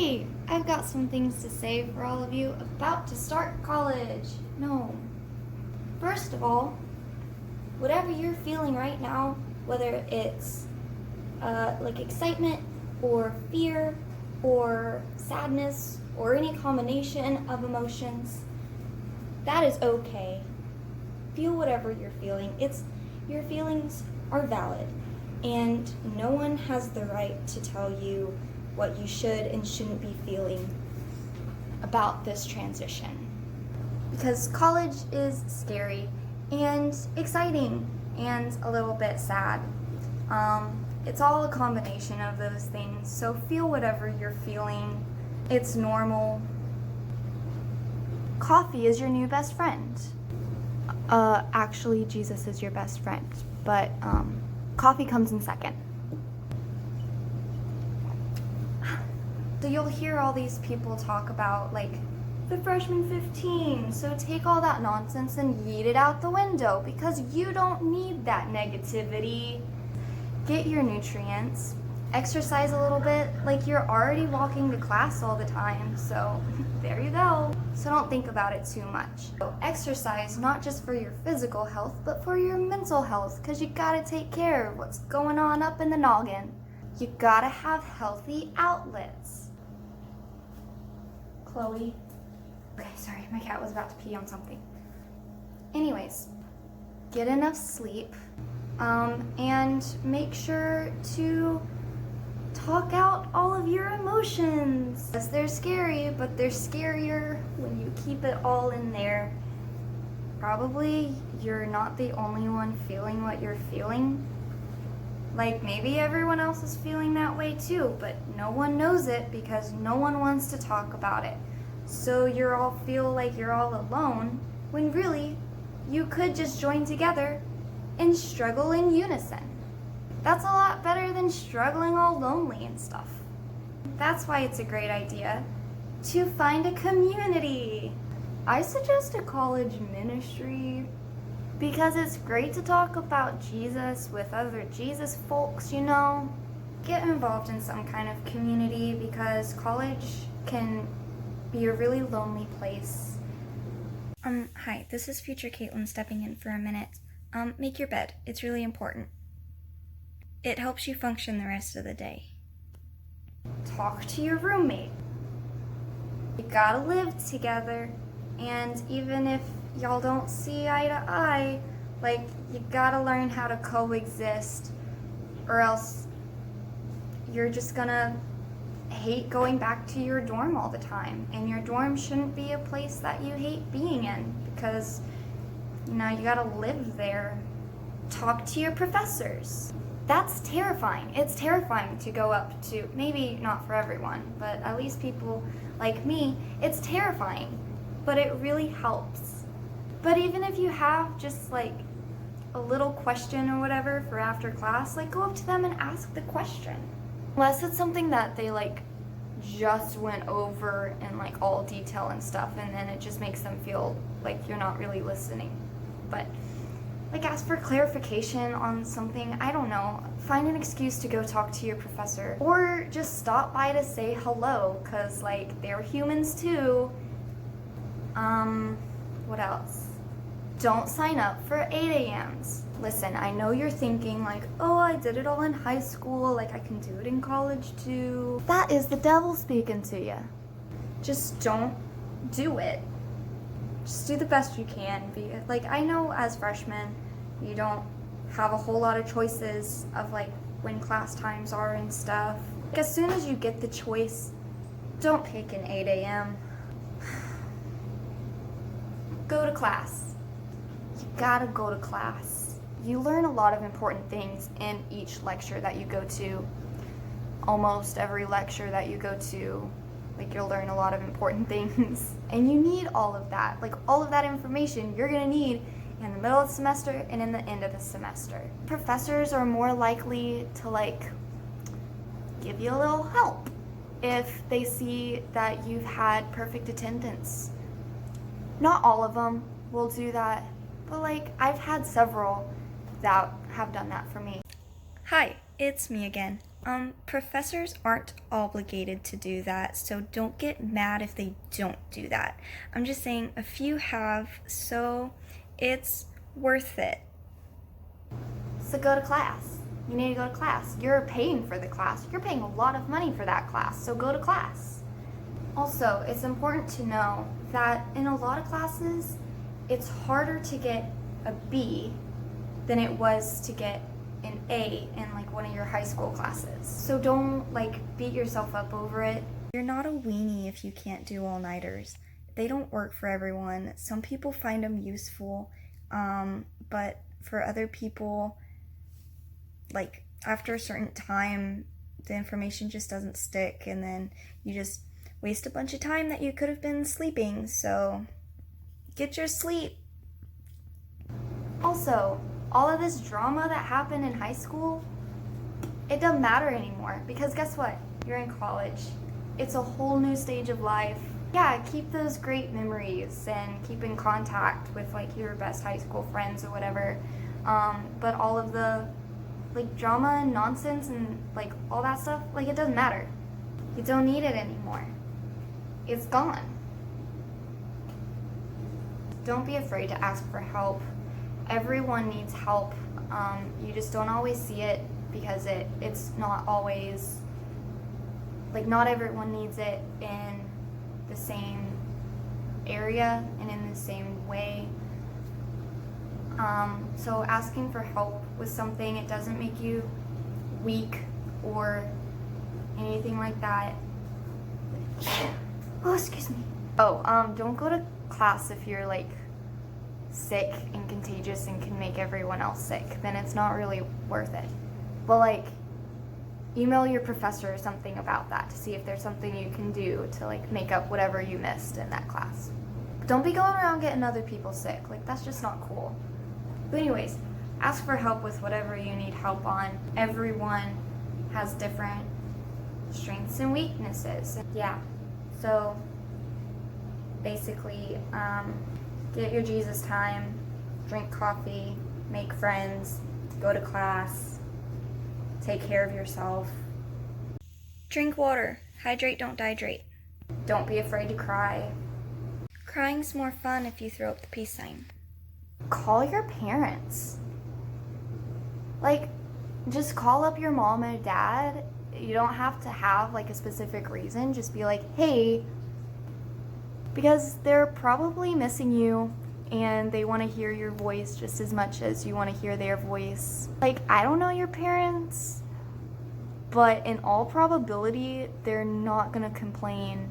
Hey, I've got some things to say for all of you about to start college. No. First of all, whatever you're feeling right now, whether it's like excitement or fear or sadness or any combination of emotions, that is okay. Feel whatever you're feeling. Your feelings are valid, and no one has the right to tell you what you should and shouldn't be feeling about this transition. Because college is scary and exciting and a little bit sad. It's all a combination of those things, so feel whatever you're feeling. It's normal. Coffee is your new best friend. Actually, Jesus is your best friend, but coffee comes in second. So you'll hear all these people talk about, like, the Freshman 15, so take all that nonsense and yeet it out the window, because you don't need that negativity. Get your nutrients, exercise a little bit, like you're already walking to class all the time, so there you go. So don't think about it too much. So exercise not just for your physical health, but for your mental health, because you gotta take care of what's going on up in the noggin. You gotta have healthy outlets. Chloe. Okay, sorry, my cat was about to pee on something. Anyways, get enough sleep, and make sure to talk out all of your emotions. Yes, they're scary, but they're scarier when you keep it all in there. Probably you're not the only one feeling what you're feeling. Like, maybe everyone else is feeling that way too, but no one knows it because no one wants to talk about it. So you all feel like you're all alone, when really, you could just join together and struggle in unison. That's a lot better than struggling all lonely and stuff. That's why it's a great idea to find a community. I suggest a college ministry, because it's great to talk about Jesus with other Jesus folks, you know. Get involved in some kind of community, because college can be a really lonely place. Hi, this is future Caitlin stepping in for a minute. Make your bed. It's really important. It helps you function the rest of the day. Talk to your roommate. You gotta live together, and even if y'all don't see eye to eye, like, you gotta learn how to coexist, or else you're just gonna hate going back to your dorm all the time. And your dorm shouldn't be a place that you hate being in, because, you know, you gotta live there. Talk to your professors. That's terrifying. It's terrifying to go up to, maybe not for everyone, but at least people like me, it's terrifying, but it really helps. But even if you have just like a little question or whatever for after class, like, go up to them and ask the question. Unless it's something that they like just went over in like all detail and stuff, and then it just makes them feel like you're not really listening. But like, ask for clarification on something, I don't know. Find an excuse to go talk to your professor, or just stop by to say hello, cause like, they're humans too. What else? Don't sign up for 8 a.m.s. Listen, I know you're thinking like, oh, I did it all in high school, like I can do it in college too. That is the devil speaking to you. Just don't do it. Just do the best you can. Like, I know as freshmen, you don't have a whole lot of choices of like when class times are and stuff. Like, as soon as you get the choice, don't pick an 8 a.m. Go to class. You gotta go to class. You learn a lot of important things in each lecture that you go to. Almost every lecture that you go to, like, you'll learn a lot of important things. And you need all of that. Like, all of that information you're gonna need in the middle of the semester and in the end of the semester. Professors are more likely to like give you a little help if they see that you've had perfect attendance. Not all of them will do that, but like, I've had several that have done that for me. Hi, it's me again. Professors aren't obligated to do that, so don't get mad if they don't do that. I'm just saying a few have, so it's worth it. So go to class. You need to go to class. You're paying for the class. You're paying a lot of money for that class, so go to class. Also, it's important to know that in a lot of classes, it's harder to get a B than it was to get an A in like one of your high school classes. So don't like beat yourself up over it. You're not a weenie if you can't do all-nighters. They don't work for everyone. Some people find them useful, but for other people, like after a certain time, the information just doesn't stick, and then you just waste a bunch of time that you could have been sleeping. So get your sleep. Also, all of this drama that happened in high school, it doesn't matter anymore, because guess what? You're in college. It's a whole new stage of life. Yeah, keep those great memories and keep in contact with like your best high school friends or whatever. But all of the like drama and nonsense and like all that stuff, like it doesn't matter. You don't need it anymore. It's gone. Don't be afraid to ask for help. Everyone needs help. You just don't always see it because it's not always, like not everyone needs it in the same area and in the same way. So asking for help with something, it doesn't make you weak or anything like that. Oh, excuse me. Don't go to class if you're like sick and contagious and can make everyone else sick. Then it's not really worth it. But like, email your professor or something about that to see if there's something you can do to like make up whatever you missed in that class. Don't be going around getting other people sick. Like, that's just not cool. But anyways, ask for help with whatever you need help on. Everyone has different strengths and weaknesses. Yeah, so basically, get your Jesus time, drink coffee, make friends, go to class, take care of yourself. Drink water. Hydrate, don't dehydrate. Don't be afraid to cry. Crying's more fun if you throw up the peace sign. Call your parents. Like, just call up your mom and dad. You don't have to have like a specific reason. Just be like, hey, because they're probably missing you and they want to hear your voice just as much as you want to hear their voice. Like, I don't know your parents, but in all probability, they're not going to complain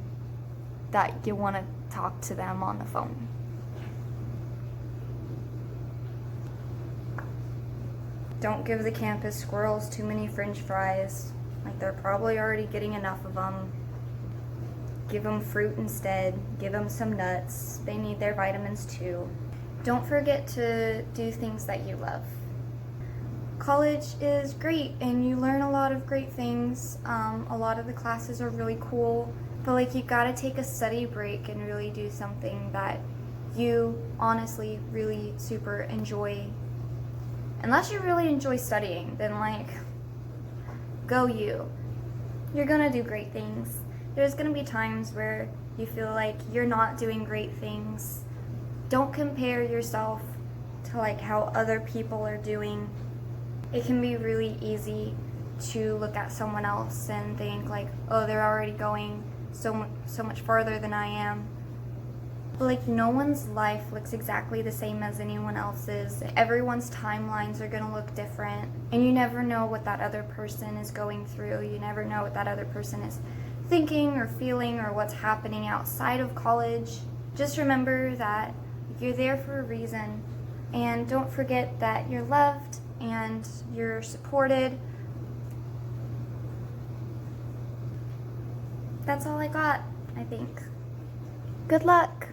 that you want to talk to them on the phone. Don't give the campus squirrels too many french fries. Like, they're probably already getting enough of them. Give them fruit instead. Give them some nuts. They need their vitamins too. Don't forget to do things that you love. College is great and you learn a lot of great things. A lot of the classes are really cool, but like, you gotta take a study break and really do something that you honestly really super enjoy. Unless you really enjoy studying, then like, go you. You're gonna do great things. There's gonna be times where you feel like you're not doing great things. Don't compare yourself to like how other people are doing. It can be really easy to look at someone else and think like, oh, they're already going so much farther than I am. But like, no one's life looks exactly the same as anyone else's. Everyone's timelines are gonna look different, and you never know what that other person is going through. You never know what that other person is thinking or feeling or what's happening outside of college. Just remember that you're there for a reason, and don't forget that you're loved and you're supported. That's all I got, I think. Good luck.